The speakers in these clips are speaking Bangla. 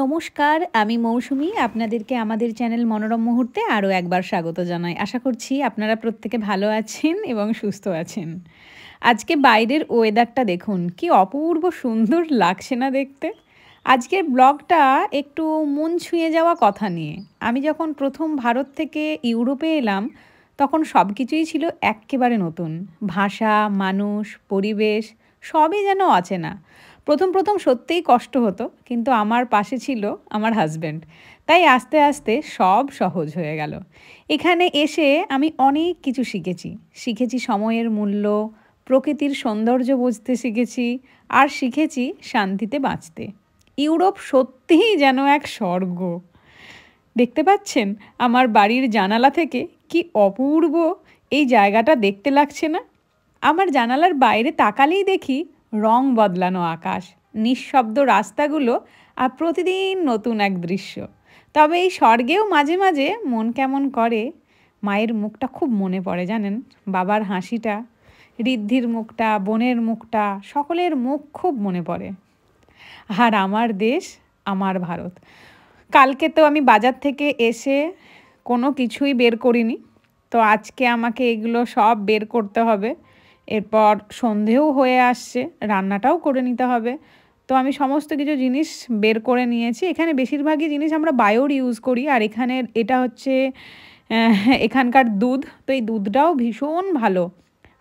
নমস্কার, আমি মৌসুমী। আপনাদেরকে আমাদের চ্যানেল মনোরম মুহূর্তে আরও একবার স্বাগত জানাই। আশা করছি আপনারা প্রত্যেকে ভালো আছেন এবং সুস্থ আছেন। আজকে বাইরের ওয়েদারটা দেখুন, কি অপূর্ব সুন্দর লাগছে না দেখতে? আজকের ব্লগটা একটু মন ছুঁয়ে যাওয়া কথা নিয়ে। আমি যখন প্রথম ভারত থেকে ইউরোপে এলাম, তখন সব কিছুই ছিল এক্কেবারে নতুন। ভাষা, মানুষ, পরিবেশ সবই যেন অচেনা। প্রথম সত্যিই কষ্ট হতো, কিন্তু আমার পাশে ছিল আমার হাজব্যান্ড। তাই আস্তে আস্তে সব সহজ হয়ে গেল। এখানে এসে আমি অনেক কিছু শিখেছি সময়ের মূল্য, প্রকৃতির সৌন্দর্য বুঝতে শিখেছি, আর শিখেছি শান্তিতে বাঁচতে। ইউরোপ সত্যিই যেন এক স্বর্গ। দেখতে পাচ্ছেন আমার বাড়ির জানালা থেকে কি অপূর্ব এই জায়গাটা দেখতে লাগছে না? আমার জানালার বাইরে তাকালেই দেখি রং বদলানো আকাশ, নিঃশব্দ রাস্তাগুলো, আর প্রতিদিন নতুন এক দৃশ্য। তবে এই স্বর্গেও মাঝে মাঝে মন কেমন করে। মায়ের মুখটা খুব মনে পড়ে জানেন, বাবার হাসিটা, ঋদ্ধির মুখটা, বোনের মুখটা, সকলের মুখ খুব মনে পড়ে। আর আমার দেশ, আমার ভারত। কালকে তো আমি বাজার থেকে এসে কোনো কিছুই বের করিনি, তো আজকে আমাকে এগুলো সব বের করতে হবে। এরপর সন্ধেও হয়ে আসছে, রান্নাটাও করে নিতে হবে। তো আমি সমস্ত কিছু জিনিস বের করে নিয়েছি। এখানে বেশিরভাগই জিনিস আমরা বায়োর ইউজ করি, আর এটা হচ্ছে এখানকার দুধ। তো এই দুধটাও ভীষণ ভালো।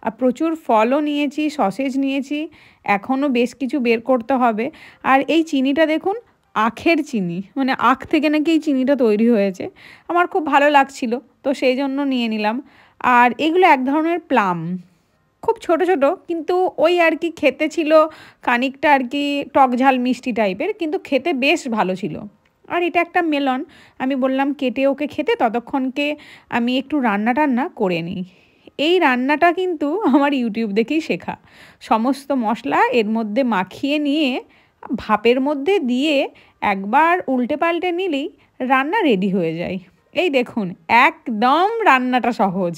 আর প্রচুর ফলও নিয়েছি, সসেজ নিয়েছি, এখনও বেশ কিছু বের করতে হবে। আর এই চিনিটা দেখুন, আখের চিনি, মানে আখ থেকে নাকি এই চিনিটা তৈরি হয়েছে। আমার খুব ভালো লাগছিল, তো সেই জন্য নিয়ে নিলাম। আর এগুলো এক ধরনের প্লাম, খুব ছোট ছোট, কিন্তু ওই আর কি খেতে ছিল খানিকটা আর কি টক ঝাল মিষ্টি টাইপের, কিন্তু খেতে বেশ ভালো ছিল। আর এটা একটা মেলন। আমি বললাম কেটে ওকে খেতে, ততক্ষণকে আমি একটু রান্না টান্না করে নিই। এই রান্নাটা কিন্তু আমার ইউটিউব দেখেই শেখা। সমস্ত মশলা এর মধ্যে মাখিয়ে নিয়ে ভাপের মধ্যে দিয়ে একবার উল্টে পাল্টে নিলেই রান্না রেডি হয়ে যায়। এই দেখুন, একদম রান্নাটা সহজ।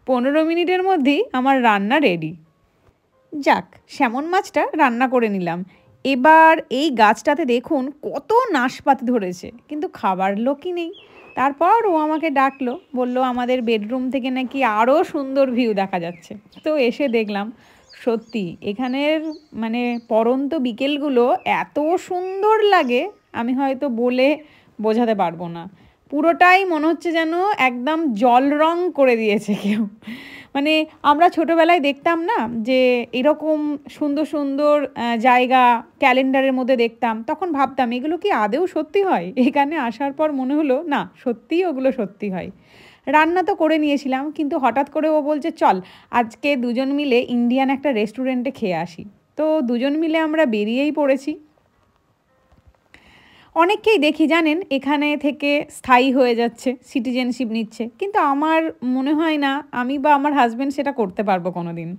15 মিনিটের মধ্যেই আমার রান্না রেডি। যাক, স্যামন মাছটা রান্না করে নিলাম। এবার এই গাছটাতে দেখুন কত নাশপাতি ধরেছে, কিন্তু খাবার লোকই নেই। তারপর ও আমাকে ডাকলো, বলল আমাদের বেডরুম থেকে নাকি আরও সুন্দর ভিউ দেখা যাচ্ছে। তো এসে দেখলাম সত্যি এখানের মানে পড়ন্ত বিকেলগুলো এত সুন্দর লাগে, আমি হয়তো বলে বোঝাতে পারবো না। পুরোটাই মনে হচ্ছে যেন একদম জল রং করে দিয়েছে কেউ। মানে আমরা ছোটোবেলায় দেখতাম না যে এরকম সুন্দর সুন্দর জায়গা ক্যালেন্ডারের মধ্যে দেখতাম, তখন ভাবতাম এগুলো কি আদেও সত্যি হয়? এখানে আসার পর মনে হলো না, সত্যিই ওগুলো সত্যি হয়। রান্না তো করে নিয়েছিলাম, কিন্তু হঠাৎ করে ও বলছে চল আজকে দুজন মিলে ইন্ডিয়ান একটা রেস্টুরেন্টে খেয়ে আসি। তো দুজন মিলে আমরা বেরিয়েই পড়েছি। অনেককেই দেখি জানেন এখানে থেকে স্থায়ী হয়ে যাচ্ছে, সিটিজেনশিপ নিচ্ছে, কিন্তু আমার মনে হয় না আমি বা আমার হাজব্যান্ড সেটা করতে পারবো কোনো দিন।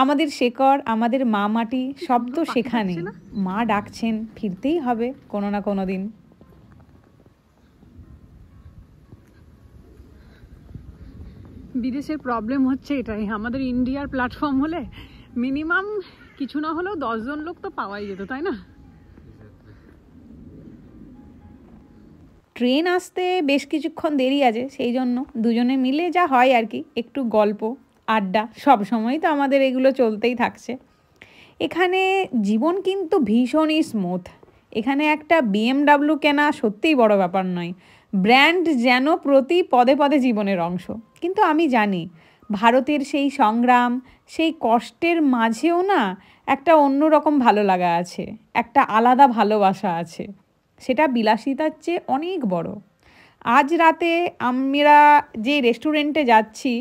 আমাদের শেকড়, আমাদের মা মাটি সব তো সেখানেই। মা ডাকছেন, ফিরতেই হবে কোনো না কোনো দিন। বিদেশের প্রবলেম হচ্ছে এটাই, আমাদের ইন্ডিয়ার প্ল্যাটফর্ম হলে মিনিমাম কিছু না হলেও 10 জন লোক তো পাওয়াই যেত, তাই না? ট্রেন আসতে বেশ কিছুক্ষণ দেরি আছে, সেই জন্য দুজনে মিলে যা হয় আর কি, একটু গল্প আড্ডা সব সময় তো আমাদের এগুলো চলতেই থাকছে। এখানে জীবন কিন্তু ভীষণই স্মুথ। এখানে একটা BMW কেনা সত্যিই বড় ব্যাপার নয়। ব্র্যান্ড যেন প্রতি পদে পদে জীবনের অংশ। কিন্তু আমি জানি ভারতের সেই সংগ্রাম, সেই কষ্টের মাঝেও না একটা অন্যরকম ভালো লাগা আছে, একটা আলাদা ভালোবাসা আছে। সেটা বিলাসিতার চেয়ে অনেক বড়। আজ রাতে আমরা যে রেস্টুরেন্টে যাচ্ছি,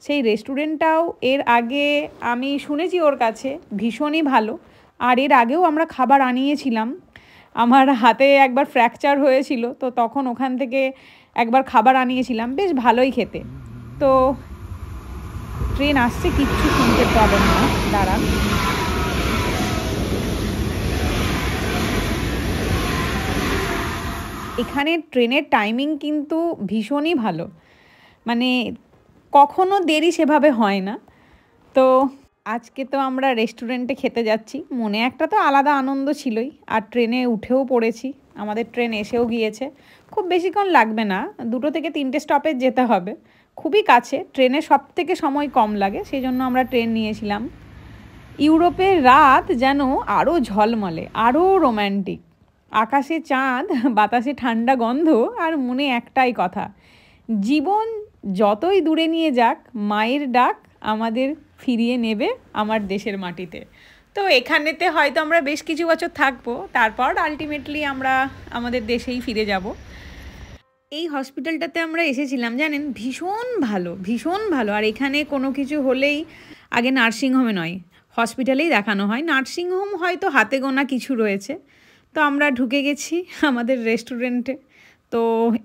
সেই রেস্টুরেন্টটাও এর আগে আমি শুনেছি ওর কাছে ভীষণই ভালো। আর এর আগেও আমরা খাবার আনিয়েছিলাম। আমার হাতে একবার ফ্র্যাকচার হয়েছিল, তো তখন ওখান থেকে একবার খাবার আনিয়েছিলাম, বেশ ভালোই খেতে। তো ট্রেন আসছে, কিচ্ছু শুনতে পাবেন না, দাঁড়ান। এখানে ট্রেনের টাইমিং কিন্তু ভীষণই ভালো, মানে কখনো দেরি সেভাবে হয় না। তো আজকে তো আমরা রেস্টুরেন্টে খেতে যাচ্ছি, মনে একটা তো আলাদা আনন্দ ছিলই। আর ট্রেনে উঠেও পড়েছি, আমাদের ট্রেন এসেও গিয়েছে, খুব বেশিক্ষণ লাগবে না, 2 থেকে 3টে স্টপেজ যেতে হবে, খুবই কাছে, ট্রেনে সব থেকে সময় কম লাগে, সেই জন্য আমরা ট্রেন নিয়েছিলাম। ইউরোপের রাত যেন আরও ঝলমলে, আরও রোম্যান্টিক, আকাশে চাঁদ, বাতাসে ঠান্ডা গন্ধ, আর মনে একটাই কথা, জীবন যতই দূরে নিয়ে যাক, মায়ের ডাক আমাদের ফিরিয়ে নেবে আমার দেশের মাটিতে। তো এখানেতে হয়তো আমরা বেশ কিছু বছর থাকবো, তারপর আলটিমেটলি আমরা আমাদের দেশেই ফিরে যাব। এই হসপিটালটাতে আমরা এসেছিলাম জানেন, ভীষণ ভালো, ভীষণ ভালো। আর এখানে কোনো কিছু হলেই আগে নার্সিংহোমে নয়, হসপিটালেই দেখানো হয়। নার্সিংহোম হয়তো হাতে গোনা কিছু রয়েছে। তো আমরা ঢুকে গেছি আমাদের রেস্টুরেন্টে, তো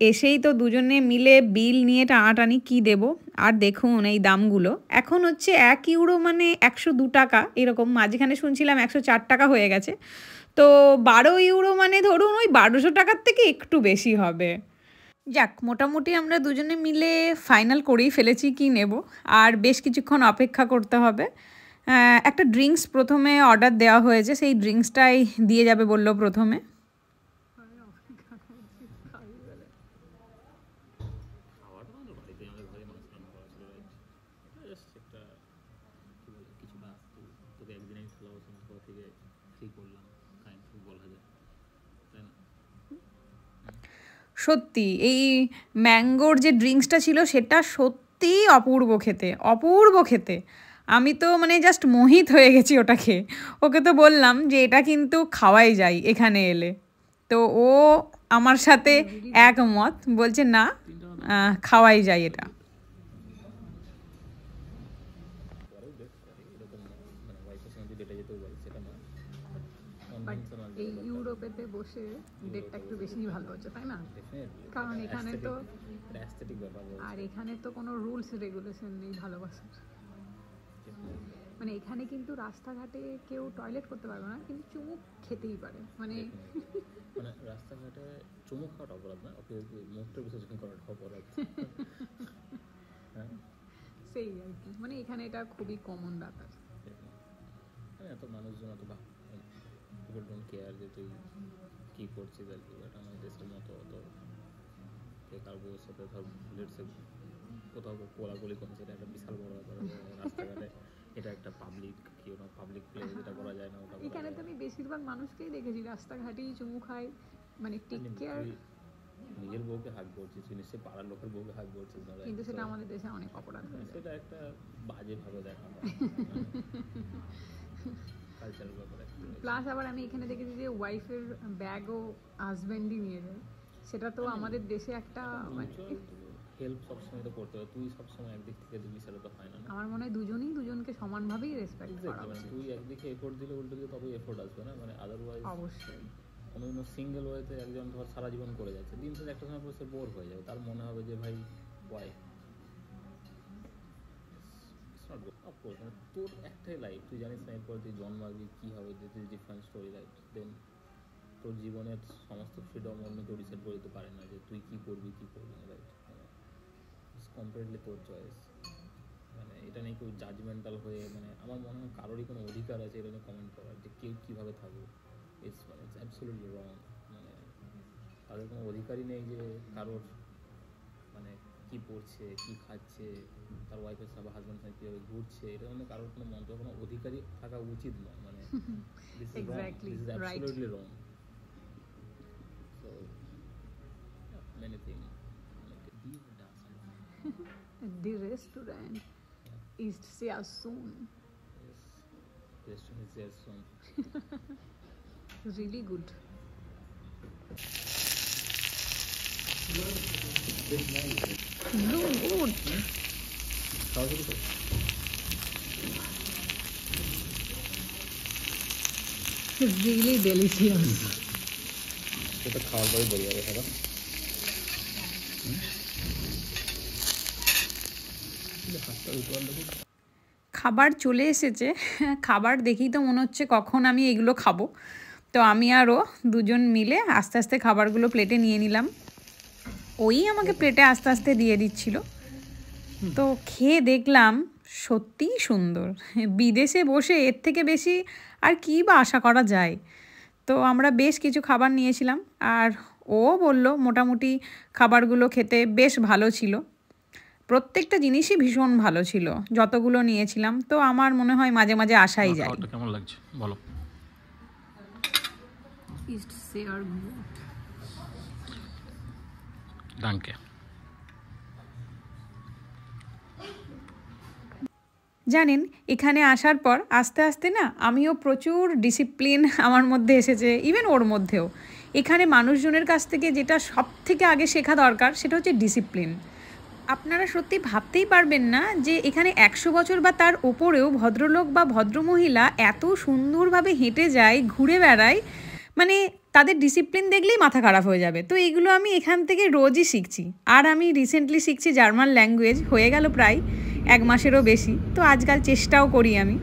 এসেই তো দুজনে মিলে বিল নিয়ে টানাটানি কী দেবো। আর দেখুন এই দামগুলো, এখন হচ্ছে 1 ইউরো মানে 102 টাকা এরকম, মাঝখানে শুনছিলাম 104 টাকা হয়ে গেছে। তো 12 ইউরো মানে ধরুন ওই 1200 টাকার থেকে একটু বেশি হবে। যাক, মোটামুটি আমরা দুজনে মিলে ফাইনাল করেই ফেলেছি কি নেব, আর বেশ কিছুক্ষণ অপেক্ষা করতে হবে। একটা ড্রিঙ্কস প্রথমে অর্ডার দেওয়া হয়েছে, সেই ড্রিঙ্কসটাই দিয়ে যাবে বললো প্রথমে। সত্যি এই ম্যাঙ্গোর যে ড্রিঙ্কসটা ছিল সেটা সত্যিই অপূর্ব খেতে, অপূর্ব খেতে। আমি তো মানে জাস্ট মোহিত হয়ে গেছি ওটা খেয়ে। ওকে তো বললাম যে এটা কিন্তু খাওয়াই যায় এখানে এলে, তো ও আমার সাথে একমত, বলছে না খাওয়াই যায় এটা। এই ইউরোপেতে বসে ডেটটা একটু বেশি ভালো হচ্ছে, তাই না? কারণ এখানে তো আর এখানে তো কোনো রুলস রেগুলেশন নেই ভালোবাসার। মানে এখানে কিন্তু রাস্তাঘাটে কেউ টয়লেট করতে পারবে না, কিন্তু চুমুক খেতেই পারে। মানে রাস্তাঘাটে চুমুক খাওয়াটা অপরাধ না, মূত্র বিসর্জন করাটা অপরাধ। সেই আর কি, মানে এখানে এটা খুবই কমন ব্যাপার। এত মানুষজন এত পিপল ডোন্ট কেয়ার যে তুই কী করছিস আর কি। বাট আমাদের দেশের মতো অত কারোর সাথে ধর লেটসে কোথাও কোলাকুলি করছে, এটা একটা বিশাল বড় ব্যাপার। রাস্তাঘাটে এটা একটা পাবলিক প্লেস, যেটা করা যায় না ওটা। এখানে তো আমি বেশিরভাগ মানুষকেই দেখেছি রাস্তাঘাটেই চুমু খায়, মানে টেক কেয়ার। নিজের বউকে হাগ করছিস, নিশ্চয়ই পাড়ার লোকের বউকে হাগ করছিস না, কিন্তু সেটা আমাদের দেশে অনেক অপরাধ হয়ে যায়। সেটা একটা বাজেভাবে দেখা হয় কালচারাল ব্যাপার। প্লাস আবার আমি এখানে দেখেছি যে ওয়াইফের ব্যাগও হাজব্যান্ডই নিয়ে যায়, সেটা তো আমাদের দেশে একটা হেল্প সবসময় তো করতে হবে, তুই সবসময় একদিক থেকে দিবি, সেটা তো হয় না। আমার মনে হয় দুজনেই দুজনকে সমানভাবেই রেসপেক্ট করা উচিত। তুই একদিকে এফোর্ট দিলে উল্টো দিকে তবেই এফোর্ট আসবে না, মানে আদারওয়াইজ অবশ্যই কোনো সিঙ্গেল ওয়েতে একজন ধর সারা জীবন করে যাচ্ছে, দিন শেষে একটা সময় পর সে বোর হয়ে যাবে, তার মনে হবে যে ভাই ওয়াই তোর একটাই লাইফ, তুই জানিস না এরপর তুই জন্মাবি কী হবে, this is different story, right? Then তোর জীবনের সমস্ত ফ্রিডম অন্য কেউ ডিসাইড করে দিতে পারে না যে তুই কী করবি না, রাইট? ইটস কমপ্লিটলি তোর চয়েস। মানে এটা নিয়ে কেউ জাজমেন্টাল হয়ে, মানে আমার মনে হয় কারোরই কোনো অধিকার আছে এটা নিয়ে কমেন্ট করার যে কেউ কীভাবে থাকবে। ইটস অ্যাবসলিউটলি রং। মানে তাদের কোনো অধিকারই নেই যে কারোর মানে কী পড়ছে, কী খাচ্ছে, তার ওয়াইফের সাথে হাজব্যান্ড সাথে কীভাবে ঘুরছে, এটা মানে কারোর কোনো মন্তব্য, কোনো অধিকারই থাকা উচিত নয়। মানে this is absolutely wrong. So many thing The restaurant is sehr soon. Yes, restaurant is there soon. Really good. Good. Really delicious. এটা খাওয়ার পরে বলে যাবে খাবার। খাবার চলে এসেছে, খাবার দেখেই তো মনে হচ্ছে কখন আমি এগুলো খাবো। তো আমি আরও দুজন মিলে আস্তে আস্তে খাবারগুলো প্লেটে নিয়ে নিলাম, ওই আমাকে প্লেটে আস্তে আস্তে দিয়ে দিচ্ছিল। তো খেয়ে দেখলাম সত্যিই সুন্দর, বিদেশে বসে এর থেকে বেশি আর কী বা আশা করা যায়। তো আমরা বেশ কিছু খাবার নিয়েছিলাম আর ও বলল মোটামুটি খাবারগুলো খেতে বেশ ভালো ছিল, প্রত্যেকটা জিনিসই ভীষণ ভালো ছিল যতগুলো নিয়েছিলাম। তো আমার মনে হয় মাঝে মাঝে আসাই যায়। কেমন লাগছে বলো? Ist sehr gut. Danke. জানেন এখানে আসার পর আস্তে আস্তে না আমিও প্রচুর ডিসিপ্লিন আমার মধ্যে এসেছে, ইভেন ওর মধ্যেও। এখানে মানুষজনের কাছ থেকে যেটা সব থেকে আগে শেখা দরকার সেটা হচ্ছে ডিসিপ্লিন। আপনারা সত্যি ভাবতেই পারবেন না যে এখানে 100 বছর বা তার ওপরেও ভদ্রলোক বা ভদ্রমহিলা এত সুন্দরভাবে হেঁটে যায়, ঘুরে বেড়ায়, মানে তাদের ডিসিপ্লিন দেখলেই মাথা খারাপ হয়ে যাবে। তো এইগুলো আমি এখান থেকে রোজই শিখছি। আর আমি রিসেন্টলি শিখছি জার্মান ল্যাঙ্গুয়েজ, হয়ে গেল প্রায় 1 মাসেরও বেশি। তো আজকাল চেষ্টাও করি আমি।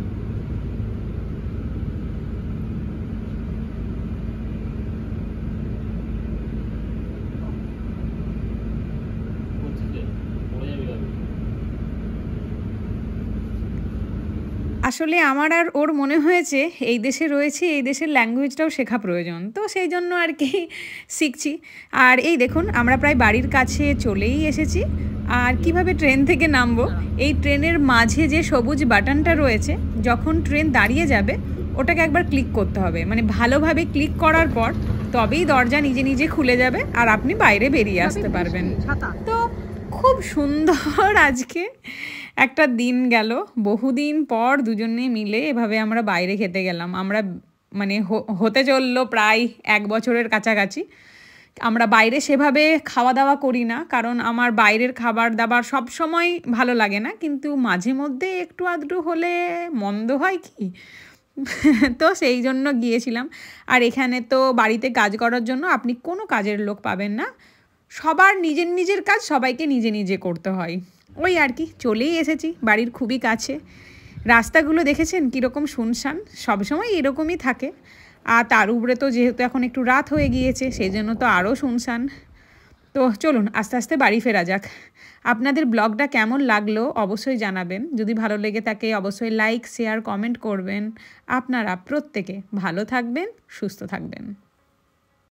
আসলে আমার আর ওর মনে হয়েছে এই দেশে রয়েছে, এই দেশের ল্যাঙ্গুয়েজটাও শেখা প্রয়োজন, তো সেই জন্য আর কি শিখছি। আর এই দেখুন আমরা প্রায় বাড়ির কাছে চলেই এসেছি। আর কিভাবে ট্রেন থেকে নামবো, এই ট্রেনের মাঝে যে সবুজ বাটনটা রয়েছে, যখন ট্রেন দাঁড়িয়ে যাবে ওটাকে একবার ক্লিক করতে হবে, মানে ভালোভাবে ক্লিক করার পর তবেই দরজা নিজে নিজে খুলে যাবে আর আপনি বাইরে বেরিয়ে আসতে পারবেন। তো খুব সুন্দর আজকে একটা দিন গেল, বহুদিন পর দুজনে মিলে এভাবে আমরা বাইরে খেতে গেলাম। আমরা মানে হতে চললো প্রায় 1 বছরের কাছাকাছি। আমরা বাইরে সেভাবে খাওয়া দাওয়া করি না, কারণ আমার বাইরের খাবার দাবার সব সময় ভালো লাগে না, কিন্তু মাঝে মধ্যে একটু আধটু হলে মন্দ হয় কি। তো সেই জন্য গিয়েছিলাম। আর এখানে তো বাড়িতে কাজ করার জন্য আপনি কোনো কাজের লোক পাবেন না, সবার নিজের নিজের কাজ সবাইকে নিজে নিজে করতে হয়। ওই আর কি চলেই এসেছি বাড়ির খুবই কাছে। রাস্তাগুলো দেখেছেন কীরকম শুনশান, সবসময় এরকমই থাকে। আর তার উপরে তো যেহেতু এখন একটু রাত হয়ে গিয়েছে সেই জন্য তো আরও শুনশান। তো চলুন আস্তে আস্তে বাড়ি ফেরা যাক। আপনাদের ব্লগটা কেমন লাগলো অবশ্যই জানাবেন। যদি ভালো লেগে থাকে অবশ্যই লাইক, শেয়ার, কমেন্ট করবেন। আপনারা প্রত্যেকে ভালো থাকবেন, সুস্থ থাকবেন।